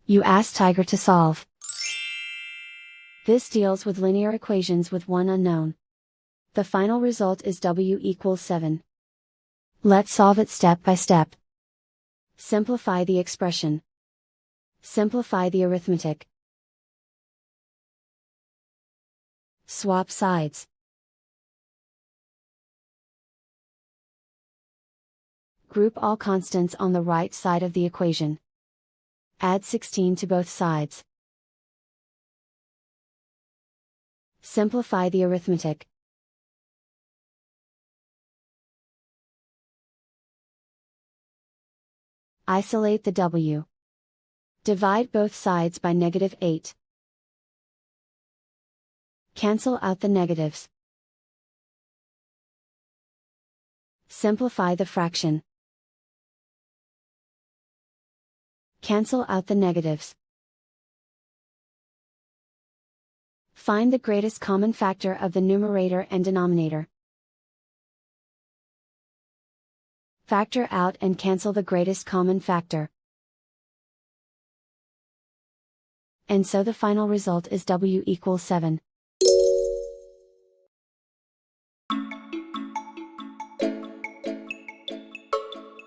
You ask Tiger to solve. This deals with linear equations with one unknown. The final result is w equals 7. Let's solve it step by step. Simplify the expression. Simplify the arithmetic. Swap sides. Group all constants on the right side of the equation. Add 16 to both sides. Simplify the arithmetic. Isolate the w. Divide both sides by -8. Cancel out the negatives. Simplify the fraction. Cancel out the negatives. Find the greatest common factor of the numerator and denominator. Factor out and cancel the greatest common factor. And so the final result is w equals 7.